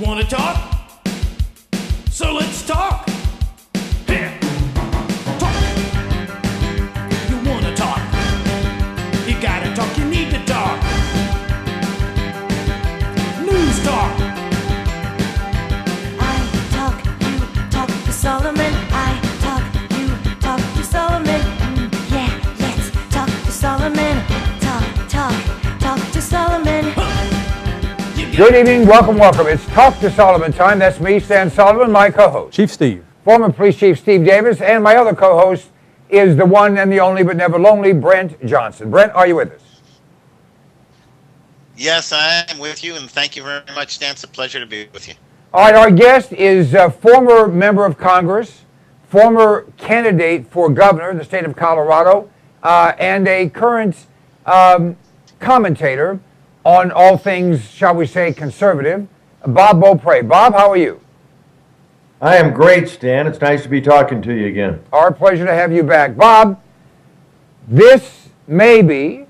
wanna talk? So let's talk. Here. Talk. You wanna talk? You gotta talk, you need to talk. News talk. I talk, you talk to Solomon. I talk, you talk to Solomon. Yeah, let's talk to Solomon. Talk to Solomon. Good evening, welcome. It's Talk to Solomon time. That's me, Stan Solomon, my co-host. Chief Steve. Former Police Chief Steve Davis, and my other co-host is the one and the only but never lonely, Brent Johnson. Brent, are you with us? Yes, I am with you, and thank you very much, Stan. It's a pleasure to be with you. All right, our guest is a former member of Congress, former candidate for governor in the state of Colorado, and a current commentator on all things, shall we say, conservative, Bob Beauprez. Bob, how are you? I am great, Stan. It's nice to be talking to you again. Our pleasure to have you back. Bob, this may be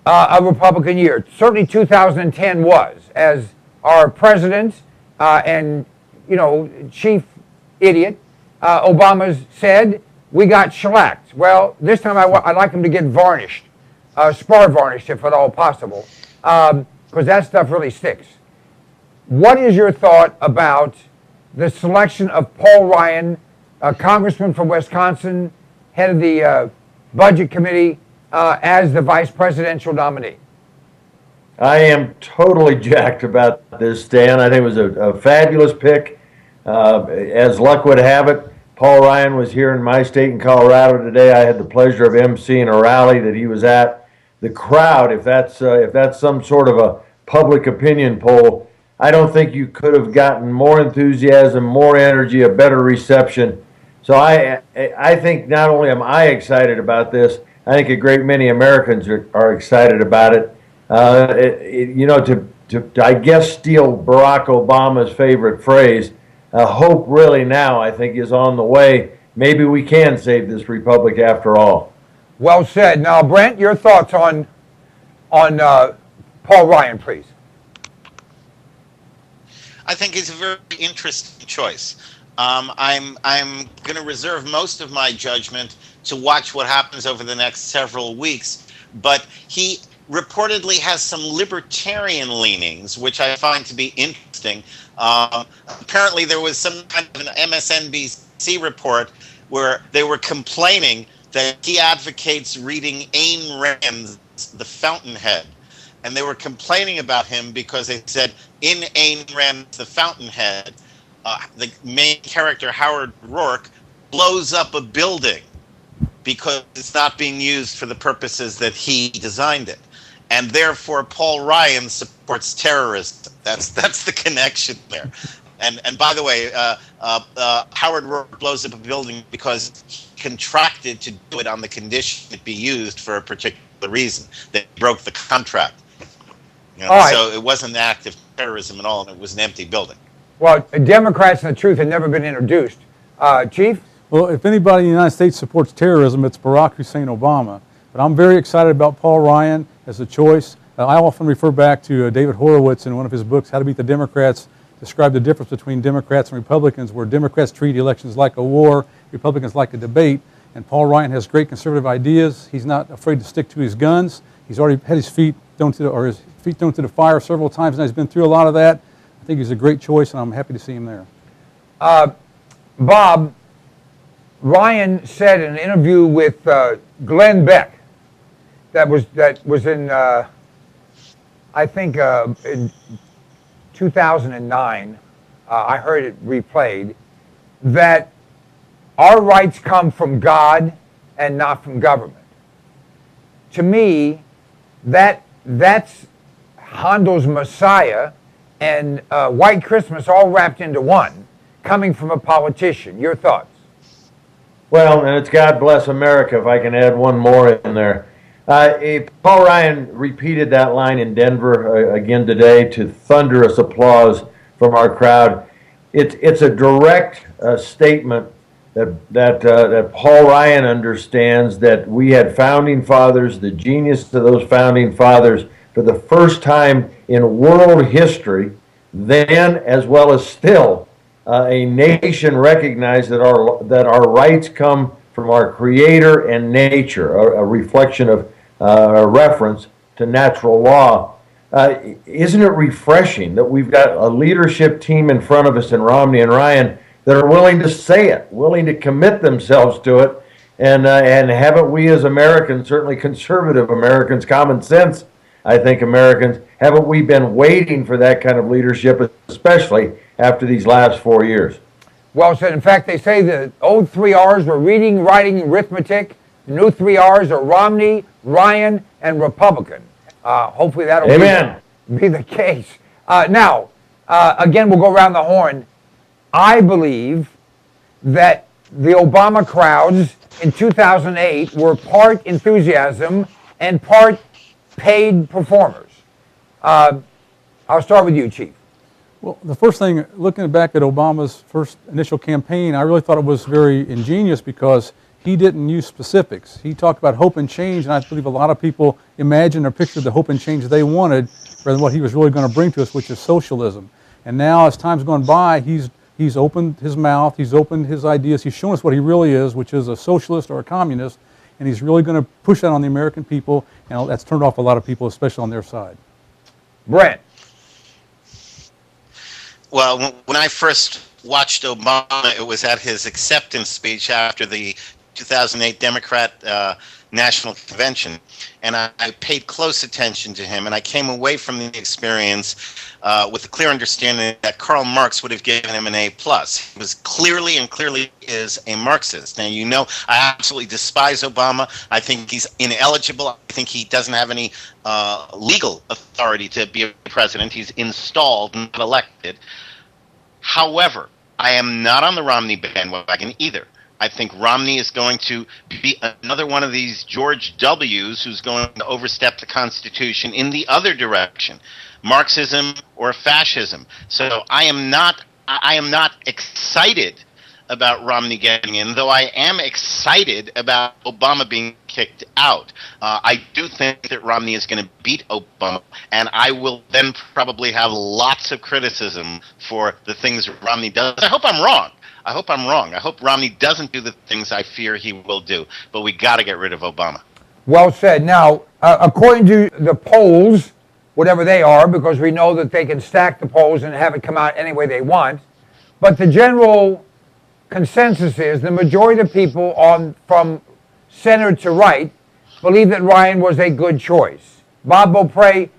a Republican year. Certainly 2010 was, as our president and, chief idiot, Obama said, we got shellacked. Well, this time I'd like him to get varnished. Spar varnished, if at all possible, because that stuff really sticks. What is your thought about the selection of Paul Ryan, a congressman from Wisconsin, head of the Budget Committee, as the vice presidential nominee? I am totally jacked about this, Stan. I think it was a fabulous pick. As luck would have it, Paul Ryan was here in my state in Colorado today. I had the pleasure of emceeing a rally that he was at. The crowd, if that's some sort of a public opinion poll, I don't think you could have gotten more enthusiasm, more energy, a better reception. So I think not only am I excited about this, I think a great many Americans are excited about it. To I guess steal Barack Obama's favorite phrase, hope really now I think is on the way. Maybe we can save this republic after all. Well said. Now, Brent, your thoughts on Paul Ryan, please. I think it's a very interesting choice. I'm going to reserve most of my judgment to watch what happens over the next several weeks, but he reportedly has some libertarian leanings, which I find to be interesting. Apparently, there was some kind of an MSNBC report where they were complaining that he advocates reading Ayn Rand's The Fountainhead. And they were complaining about him because they said in Ayn Rand's The Fountainhead, the main character, Howard Rourke, blows up a building because it's not being used for the purposes that he designed it. And therefore, Paul Ryan supports terrorism. That's the connection there. And by the way, Howard Rourke blows up a building because he contracted to do it on the condition it be used for a particular reason. They broke the contract. Right. So it wasn't an act of terrorism at all, and it was an empty building. Well, Democrats and the truth had never been introduced. Chief? Well, if anybody in the United States supports terrorism, it's Barack Hussein Obama. But I'm very excited about Paul Ryan as a choice. I often refer back to David Horowitz in one of his books, How to Beat the Democrats, describe the difference between Democrats and Republicans, where Democrats treat elections like a war, Republicans like a debate. And Paul Ryan has great conservative ideas. He's not afraid to stick to his guns. He's already had his feet thrown to the fire several times, and he's been through a lot of that. I think he's a great choice, and I'm happy to see him there. Bob, Ryan said in an interview with Glenn Beck that was in I think in 2009. I heard it replayed that our rights come from God and not from government. To me, that's Handel's Messiah and White Christmas all wrapped into one, coming from a politician. Your thoughts? Well, and it's God bless America, if I can add one more in there. Paul Ryan repeated that line in Denver again today to thunderous applause from our crowd. It's a direct statement that Paul Ryan understands that we had founding fathers, the genius of those founding fathers, for the first time in world history, then as well as still, a nation recognized that our rights come from our Creator and nature, a reflection of a reference to natural law. Isn't it refreshing that we've got a leadership team in front of us in Romney and Ryan that are willing to say it, willing to commit themselves to it, and haven't we as Americans, certainly conservative Americans, common sense, I think Americans, haven't we been waiting for that kind of leadership, especially after these last 4 years? Well said. In fact, they say the old 3 R's were reading, writing, arithmetic. The new 3 R's are Romney, Ryan, and Republican. Hopefully that'll be the case. Now, again, we'll go around the horn. I believe that the Obama crowds in 2008 were part enthusiasm and part paid performers. I'll start with you, Chief. Well, the first thing, looking back at Obama's first initial campaign, I really thought it was very ingenious because he didn't use specifics. He talked about hope and change, and I believe a lot of people imagined or pictured the hope and change they wanted rather than what he was really going to bring to us, which is socialism. And now, as time's gone by, he's opened his mouth, he's opened his ideas, he's shown us what he really is, which is a socialist or a communist, and he's really going to push that on the American people, and that's turned off a lot of people, especially on their side. Brent. Well, when I first watched Obama, it was at his acceptance speech after the 2008 Democrat National Convention, and I paid close attention to him, and I came away from the experience with a clear understanding that Karl Marx would have given him an A+. He was clearly is a Marxist. Now, you know, I absolutely despise Obama. I think he's ineligible. I think he doesn't have any legal authority to be a president. He's installed, not elected. However, I am not on the Romney bandwagon either. I think Romney is going to be another one of these George W's who's going to overstep the Constitution in the other direction, Marxism or fascism. So I am not excited about Romney getting in, though I am excited about Obama being kicked out. I do think that Romney is going to beat Obama, and I will then probably have lots of criticism for the things Romney does. I hope I'm wrong. I hope Romney doesn't do the things I fear he will do, but we got to get rid of Obama. Well said. Now, according to the polls, whatever they are, because we know that they can stack the polls and have it come out any way they want, but the general consensus is the majority of people from center to right believe that Ryan was a good choice. Bob Beauprez,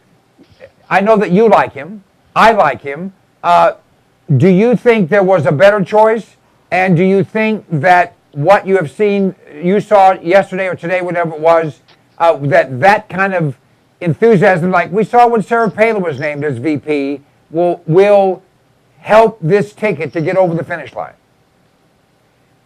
I know that you like him. I like him. Do you think there was a better choice? And do you think that what you have seen, you saw yesterday or today, whatever it was, that kind of enthusiasm, like we saw when Sarah Palin was named as VP, will help this ticket to get over the finish line?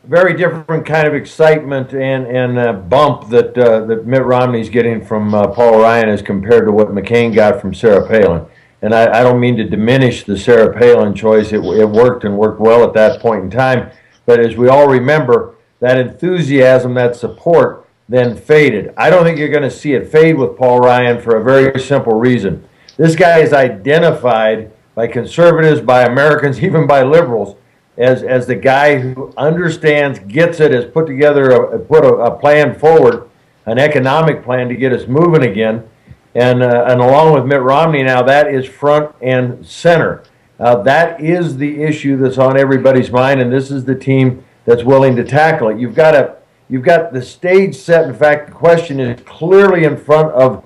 Very different kind of excitement and bump that Mitt Romney's getting from Paul Ryan as compared to what McCain got from Sarah Palin. And I don't mean to diminish the Sarah Palin choice. It worked and worked well at that point in time. But as we all remember, that enthusiasm, that support then faded. I don't think you're going to see it fade with Paul Ryan for a very simple reason. This guy is identified by conservatives, by Americans, even by liberals, as the guy who understands, gets it, has put together, put a plan forward, an economic plan to get us moving again. And along with Mitt Romney now, that is front and center. That is the issue that's on everybody's mind, and this is the team that's willing to tackle it. You've got the stage set. In fact, the question is clearly in front of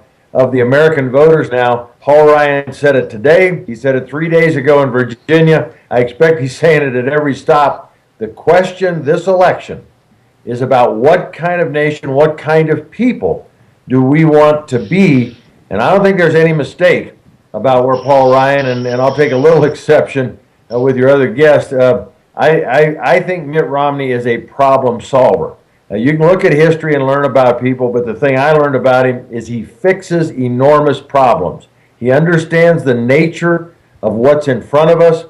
the American voters now. Paul Ryan said it today. He said it 3 days ago in Virginia. I expect he's saying it at every stop. The question this election is about what kind of nation, what kind of people do we want to be. And I don't think there's any mistake about where Paul Ryan, and I'll take a little exception with your other guest. I think Mitt Romney is a problem solver. You can look at history and learn about people, but the thing I learned about him is he fixes enormous problems. He understands the nature of what's in front of us.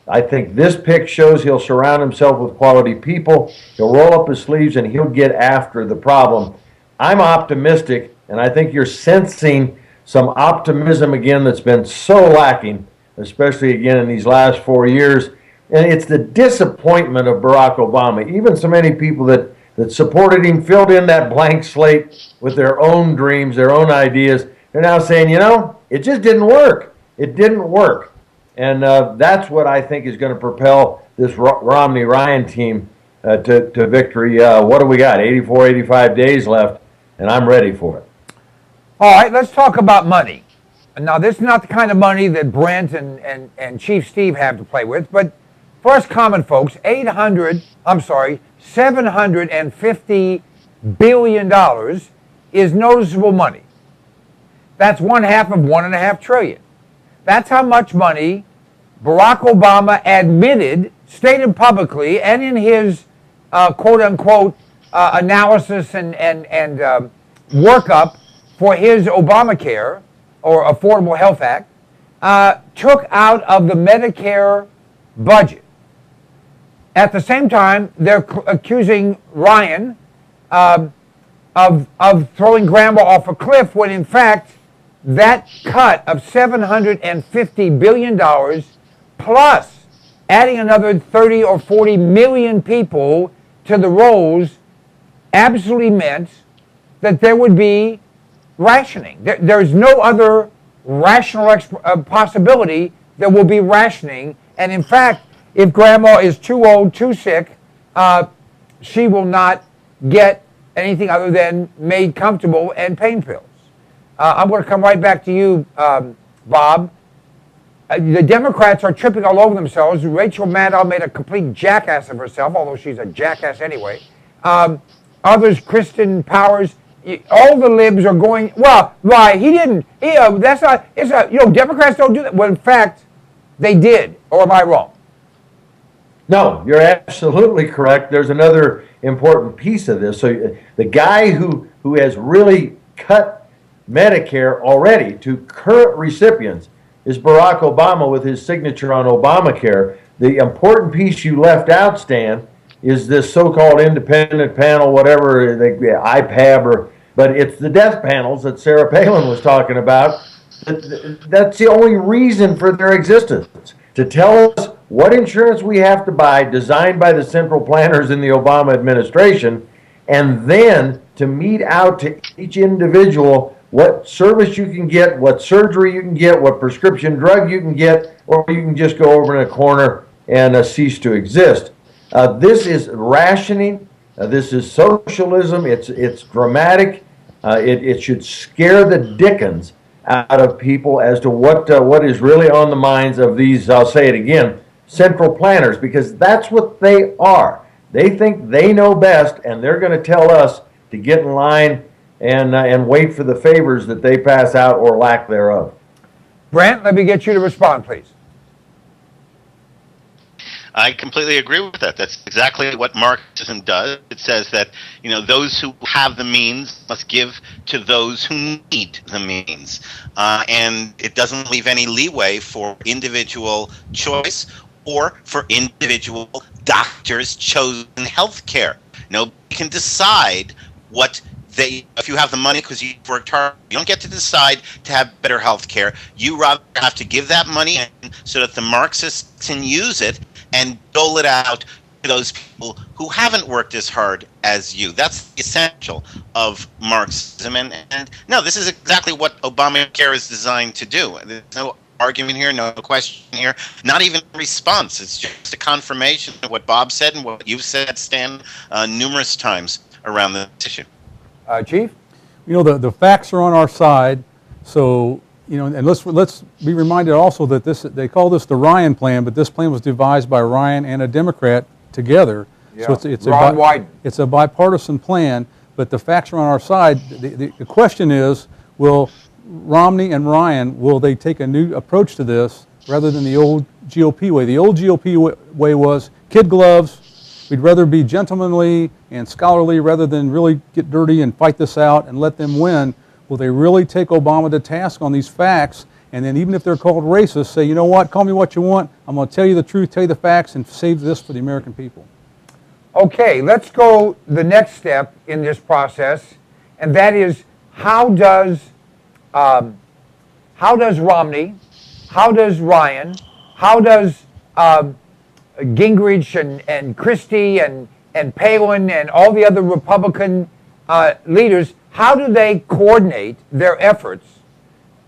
I think this pick shows he'll surround himself with quality people. He'll roll up his sleeves and he'll get after the problem. I'm optimistic, and I think you're sensing some optimism again that's been so lacking especially again in these last 4 years. And it's the disappointment of Barack Obama. Even so many people that supported him filled in that blank slate with their own dreams, their own ideas. They're now saying, you know, it just didn't work. It didn't work. And that's what I think is going to propel this Romney-Ryan team to victory. What do we got? 84, 85 days left, and I'm ready for it. All right, let's talk about money. Now, this is not the kind of money that Brent and Chief Steve have to play with, but for us common folks, $750 billion is noticeable money. That's 1/2 of $1.5 trillion. That's how much money Barack Obama admitted, stated publicly, and in his quote-unquote analysis and workup for his Obamacare, or Affordable Health Act, took out of the Medicare budget. At the same time, they're accusing Ryan of throwing grandma off a cliff, when in fact that cut of $750 billion plus adding another 30 or 40 million people to the rolls absolutely meant that there would be rationing. There's no other rational possibility there will be rationing. And in fact, if grandma is too old, too sick, she will not get anything other than made comfortable and pain pills. I'm going to come right back to you, Bob. The Democrats are tripping all over themselves. Rachel Maddow made a complete jackass of herself, although she's a jackass anyway. Others, Kristen Powers, all the libs are going, well, why? He didn't. That's not, Democrats don't do that. Well, in fact, they did. Or am I wrong? No, you're absolutely correct. There's another important piece of this. So the guy who has really cut Medicare already to current recipients is Barack Obama with his signature on Obamacare. The important piece you left out, Stan, is this so-called independent panel, whatever, IPAB, but it's the death panels that Sarah Palin was talking about. That's the only reason for their existence, to tell us what insurance we have to buy, designed by the central planners in the Obama administration, and then to mete out to each individual what service you can get, what surgery you can get, what prescription drug you can get, or you can just go over in a corner and cease to exist. This is rationing. This is socialism. It's dramatic. It should scare the dickens out of people as to what is really on the minds of these, I'll say it again, central planners, because that's what they are. They think they know best, and they're going to tell us to get in line and wait for the favors that they pass out or lack thereof. Brent, let me get you to respond, please. I completely agree with that. That's exactly what Marxism does. It says that, those who have the means must give to those who need the means. And it doesn't leave any leeway for individual choice or for individual doctors' chosen health care. Nobody can decide what if you have the money because you've worked hard, you don't get to decide to have better health care. You rather have to give that money in so that the Marxists can use it and dole it out to those people who haven't worked as hard as you. That's the essential of Marxism. And no, this is exactly what Obamacare is designed to do. There's no argument here, no question here, not even a response. It's just a confirmation of what Bob said and what you've said, Stan, numerous times around this issue. Chief? The facts are on our side, so, and let's be reminded also that they call this the Ryan plan, but this plan was devised by Ryan and a Democrat together. Yeah. So it's a bipartisan plan, but the facts are on our side. The question is, will Romney and Ryan, will they take a new approach to this rather than the old GOP way? The old GOP way was kid gloves. We'd rather be gentlemanly and scholarly rather than really get dirty and fight this out and let them win. Will they really take Obama to task on these facts? And then even if they're called racist, say, you know what, call me what you want. I'm going to tell you the truth, tell you the facts, and save this for the American people. Okay, let's go the next step in this process, and that is how does Romney, how does Ryan, how does Gingrich and Christie and Palin and all the other Republican leaders, how do they coordinate their efforts?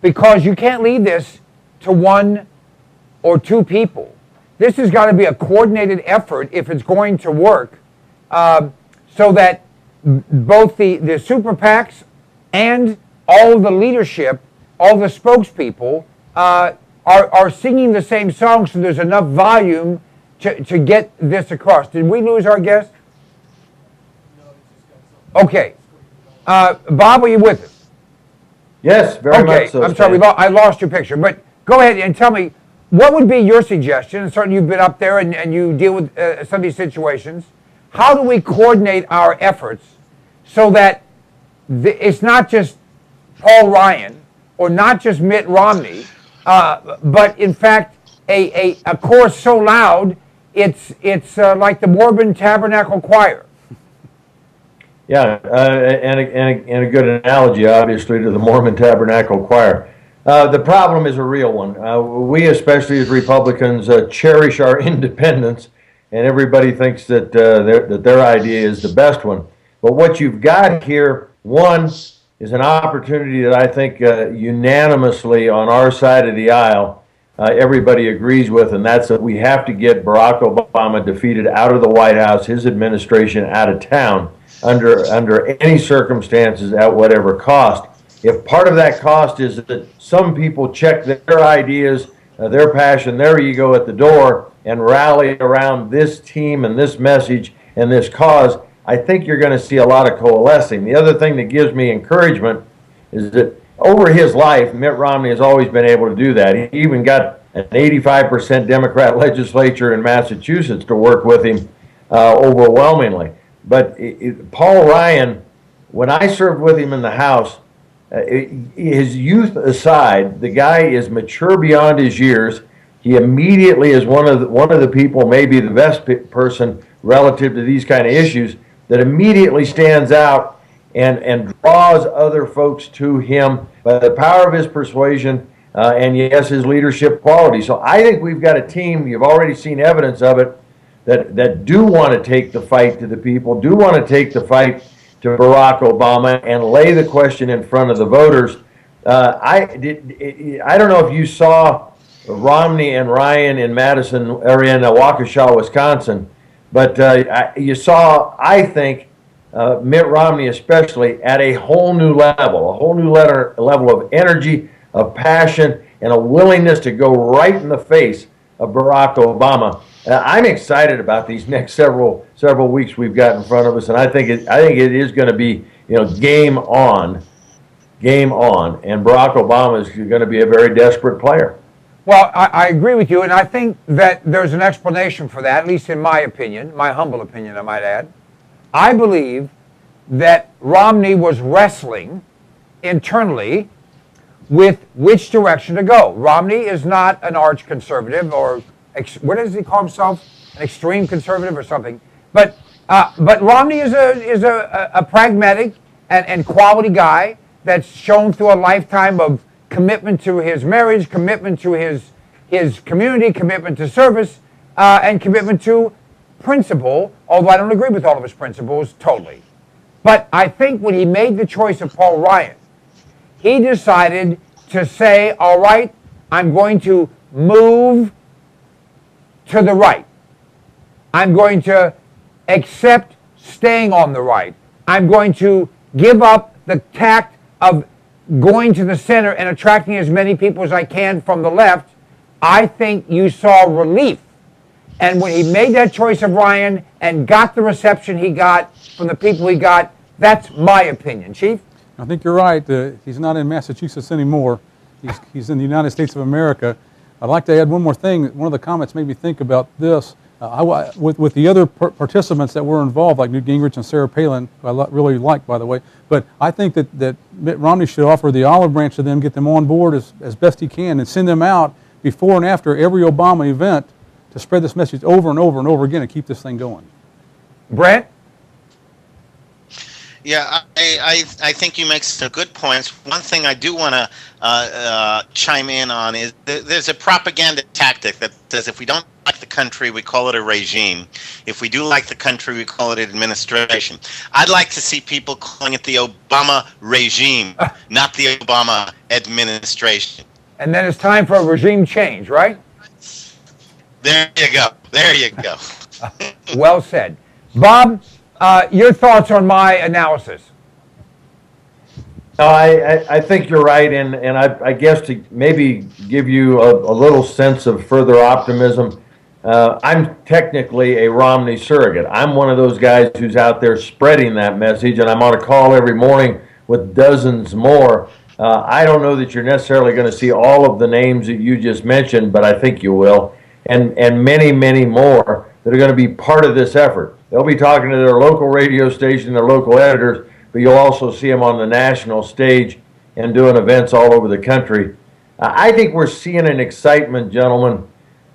Because you can't leave this to one or two people. This has got to be a coordinated effort if it's going to work, so that both the super PACs and all of the leadership, all the spokespeople are singing the same song, so there's enough volume to get this across. Did we lose our guest? Okay. Bob, are you with us? Yes, very much so. I'm sorry, I lost your picture, but go ahead and tell me, what would be your suggestion? And certainly you've been up there and you deal with some of these situations. How do we coordinate our efforts so that it's not just Paul Ryan or not just Mitt Romney, but in fact a chorus so loud it's like the Mormon Tabernacle Choir? Yeah, and a good analogy, obviously, to the Mormon Tabernacle Choir. The problem is a real one. We, especially as Republicans, cherish our independence, and everybody thinks that their idea is the best one. But what you've got here, one, is an opportunity that I think unanimously on our side of the aisle, everybody agrees with, and that's that we have to get Barack Obama defeated out of the White House, his administration out of town, under any circumstances, at whatever cost. If part of that cost is that some people check their ideas, their passion, their ego at the door and rally around this team and this message and this cause, I think you're going to see a lot of coalescing. The other thing that gives me encouragement is that over his life, Mitt Romney has always been able to do that. He even got an 85% Democrat legislature in Massachusetts to work with him overwhelmingly. But Paul Ryan, when I served with him in the House, his youth aside, the guy is mature beyond his years. He immediately is one of the people, maybe the best person relative to these kind of issues, that immediately stands out and draws other folks to him by the power of his persuasion and, yes, his leadership quality. So I think we've got a team, you've already seen evidence of it, that do want to take the fight to the people, do want to take the fight to Barack Obama and lay the question in front of the voters. I don't know if you saw Romney and Ryan in Madison, or in Waukesha, Wisconsin, but you saw, I think, Mitt Romney especially at a whole new level of energy, of passion, and a willingness to go right in the face of Barack Obama. I'm excited about these next several weeks we've got in front of us, and I think it is going to be, game on, and Barack Obama is going to be a very desperate player. Well, I agree with you, and I think that there's an explanation for that, at least in my opinion, my humble opinion, I might add. I believe that Romney was wrestling internally with which direction to go. Romney is not an arch conservative, or what does he call himself? An extreme conservative or something. But Romney is a pragmatic and quality guy that's shown through a lifetime of commitment to his marriage, commitment to his community, commitment to service, and commitment to principle, although I don't agree with all of his principles totally. But I think when he made the choice of Paul Ryan, he decided to say, all right, I'm going to move to the right. I'm going to accept staying on the right. I'm going to give up the tact of going to the center and attracting as many people as I can from the left. I think you saw relief. And when he made that choice of Ryan and got the reception he got from the people he got, that's my opinion. Chief? I think you're right. He's not in Massachusetts anymore. He's in the United States of America. I'd like to add one more thing. One of the comments made me think about this. With the other participants that were involved, like Newt Gingrich and Sarah Palin, who I really like, by the way. But I think that Mitt Romney should offer the olive branch to them, get them on board as best he can, and send them out before and after every Obama event to spread this message over and over and over again and keep this thing going. Brent? Yeah, I think you make some good points. One thing I do want to chime in on is there's a propaganda tactic that says if we don't like the country, we call it a regime. If we do like the country, we call it administration. I'd like to see people calling it the Obama regime, not the Obama administration. And then it's time for a regime change, right? There you go. There you go. Well said. Bob, your thoughts on my analysis? No, I think you're right, and I guess to maybe give you a little sense of further optimism, I'm technically a Romney surrogate. I'm one of those guys who's out there spreading that message, and I'm on a call every morning with dozens more. I don't know that you're necessarily going to see all of the names that you just mentioned, but I think you will, and many, many more that are going to be part of this effort. They'll be talking to their local radio station, their local editors, but you'll also see them on the national stage and doing events all over the country. I think we're seeing an excitement, gentlemen,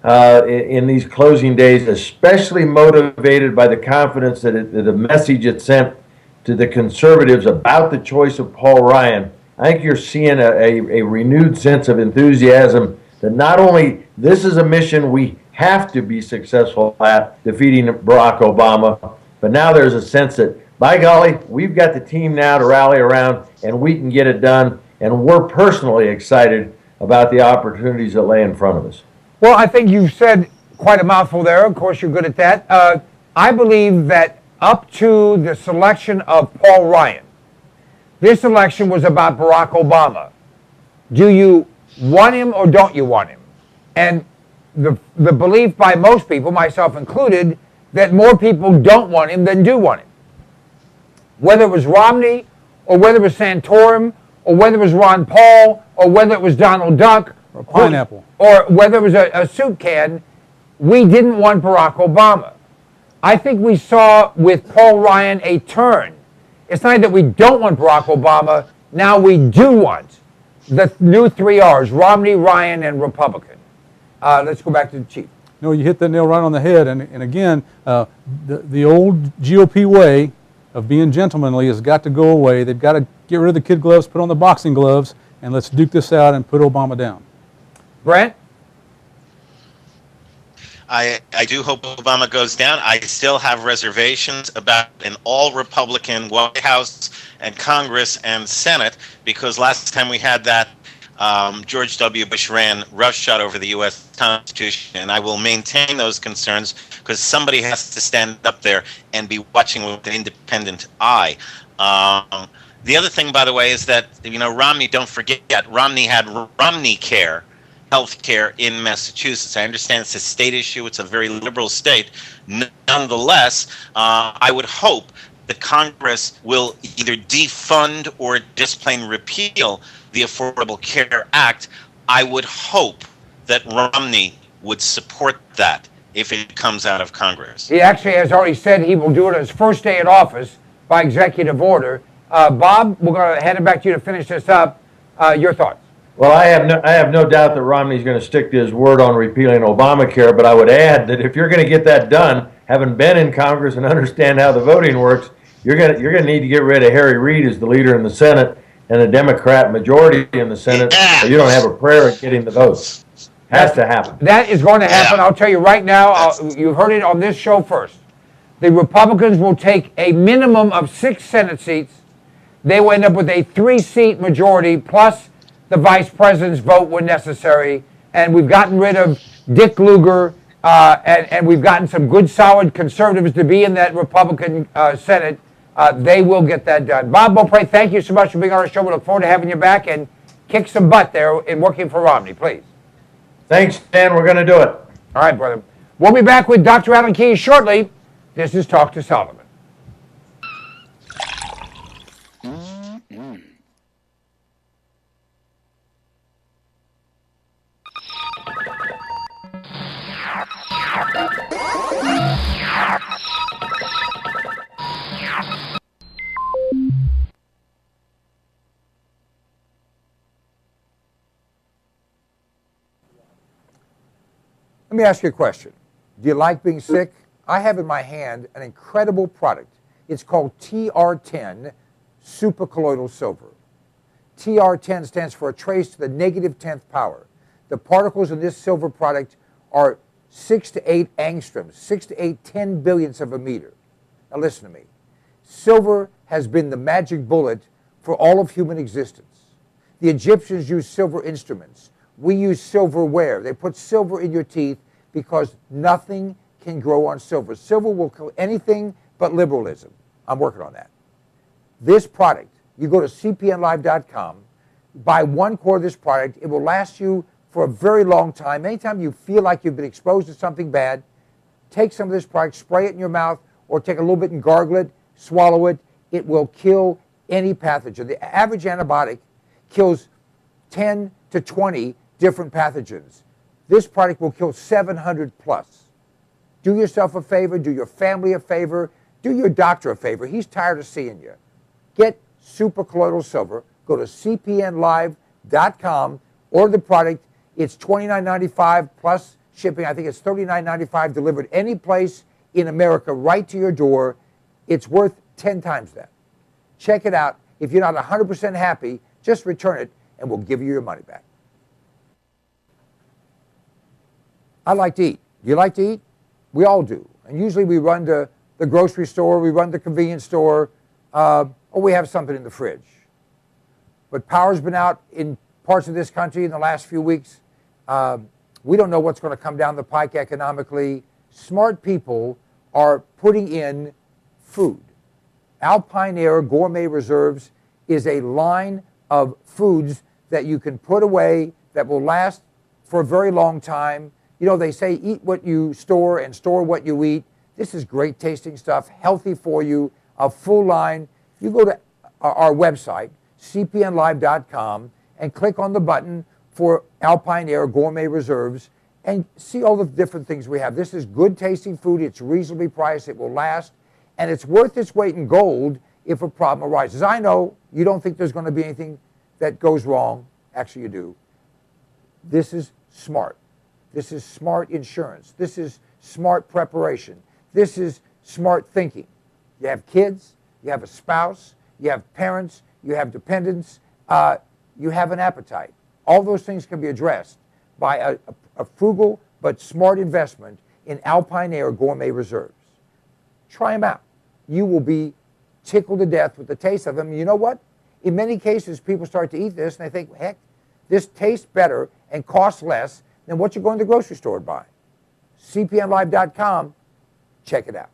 in these closing days, especially motivated by the confidence that the message it sent to the conservatives about the choice of Paul Ryan. I think you're seeing a renewed sense of enthusiasm that not only this is a mission we have to be successful at, defeating Barack Obama, but now there's a sense that, by golly, we've got the team now to rally around and we can get it done, and we're personally excited about the opportunities that lay in front of us. Well, I think you've said quite a mouthful there. Of course, you're good at that. I believe that up to the selection of Paul Ryan, this election was about Barack Obama. Do you want him or don't you want him? And the belief by most people, myself included, that more people don't want him than do want him. Whether it was Romney, or whether it was Santorum, or whether it was Ron Paul, or whether it was Donald Duck, or pineapple, or whether it was a soup can, we didn't want Barack Obama. I think we saw with Paul Ryan a turn. It's not that we don't want Barack Obama, now we do want the new 3 R's, Romney, Ryan, and Republican. Let's go back to the chief. No, you hit that nail right on the head. And again, the old GOP way of being gentlemanly has got to go away. They've got to get rid of the kid gloves, put on the boxing gloves, and let's duke this out and put Obama down. Brent? I do hope Obama goes down. I still have reservations about an all-Republican White House and Congress and Senate, because last time we had that, George W. Bush ran roughshod over the U.S. Constitution, and I will maintain those concerns because somebody has to stand up there and be watching with an independent eye. The other thing, by the way, is that, Romney, don't forget, Romney had Romney Care, health care in Massachusetts. I understand it's a state issue. It's a very liberal state. Nonetheless, I would hope that Congress will either defund or just plain repeal the Affordable Care Act. I would hope that Romney would support that if it comes out of Congress. He actually has already said he will do it his first day in office by executive order. Bob, we're going to hand it back to you to finish this up. Your thoughts? Well, I have no doubt that Romney's going to stick to his word on repealing Obamacare, but I would add that if you're going to get that done, having been in Congress and understand how the voting works, you're going to need to get rid of Harry Reid as the leader in the Senate and a Democrat majority in the Senate, or you don't have a prayer at getting the votes. Has to happen. That is going to happen. I'll tell you right now, you heard it on this show first. The Republicans will take a minimum of 6 Senate seats. They will end up with a 3-seat majority, plus the vice president's vote when necessary. And we've gotten rid of Dick Lugar, and we've gotten some good, solid conservatives to be in that Republican Senate. They will get that done. Bob Beauprez, thank you so much for being on our show. We look forward to having you back and kick some butt there in working for Romney, please. Thanks, Dan. We're going to do it. All right, brother. We'll be back with Dr. Alan Keyes shortly. This is Talk to Solomon. Let me ask you a question. Do you like being sick? I have in my hand an incredible product. It's called TR10 supercolloidal silver. TR10 stands for a trace to the negative 10th power. The particles in this silver product are 6 to 8 angstroms, 6 to 8 10 billionths of a meter. Now listen to me. Silver has been the magic bullet for all of human existence. The Egyptians used silver instruments. We use silverware. They put silver in your teeth because nothing can grow on silver. Silver will kill anything but liberalism. I'm working on that. This product, you go to cpnlive.com, buy 1 quart of this product. It will last you for a very long time. Anytime you feel like you've been exposed to something bad, take some of this product, spray it in your mouth, or take a little bit and gargle it, swallow it. It will kill any pathogen. The average antibiotic kills 10 to 20 different pathogens. This product will kill 700 plus. Do yourself a favor, do your family a favor, do your doctor a favor. He's tired of seeing you. Get supercolloidal silver. Go to cpnlive.com, order the product. It's $29.95 plus shipping. I think it's $39.95 delivered any place in America right to your door. It's worth 10 times that. Check it out. If you're not 100% happy, just return it and we'll give you your money back. I like to eat. Do you like to eat? We all do. And usually we run to the grocery store, we run to the convenience store, or we have something in the fridge. But power's been out in parts of this country in the last few weeks. We don't know what's going to come down the pike economically. Smart people are putting in food. Alpine Air Gourmet Reserves is a line of foods that you can put away that will last for a very long time. You know, they say eat what you store and store what you eat. This is great tasting stuff, healthy for you, a full line. You go to our website, cpnlive.com, and click on the button for Alpine Air Gourmet Reserves and see all the different things we have. This is good tasting food. It's reasonably priced. It will last. And it's worth its weight in gold if a problem arises. I know you don't think there's going to be anything that goes wrong. Actually, you do. This is smart. This is smart insurance. This is smart preparation. This is smart thinking. You have kids, you have a spouse, you have parents, you have dependents, you have an appetite. All those things can be addressed by a frugal but smart investment in Alpine Air Gourmet Reserves. Try them out. You will be tickled to death with the taste of them. You know what? In many cases, people start to eat this and they think, heck, this tastes better and costs less than what you're going to the grocery store to buy. cpnlive.com, check it out.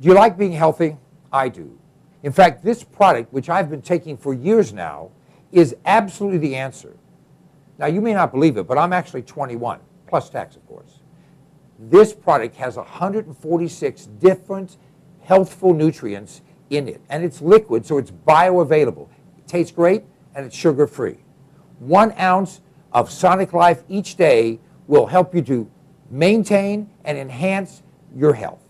Do you like being healthy? I do. In fact, this product, which I've been taking for years now, is absolutely the answer. Now, you may not believe it, but I'm actually 21, plus tax, of course. This product has 146 different healthful nutrients in it, and it's liquid, so it's bioavailable. It tastes great, and it's sugar-free. 1 ounce of Sonic Life each day will help you to maintain and enhance your health.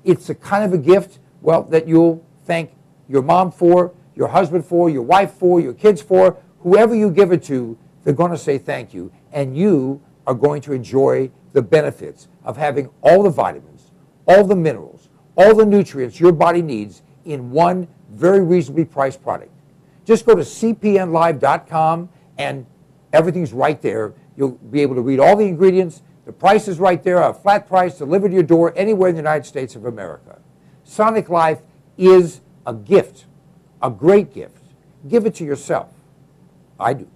It's a kind of a gift, well, that you'll thank your mom for, your husband for, your wife for, your kids for. Whoever you give it to, they're going to say thank you, and you are going to enjoy the benefits of having all the vitamins, all the minerals, all the nutrients your body needs in one very reasonably priced product. Just go to cpnlive.com and everything's right there. You'll be able to read all the ingredients. The price is right there, a flat price delivered to your door anywhere in the United States of America. Sonic Life is a gift, a great gift. Give it to yourself. I do.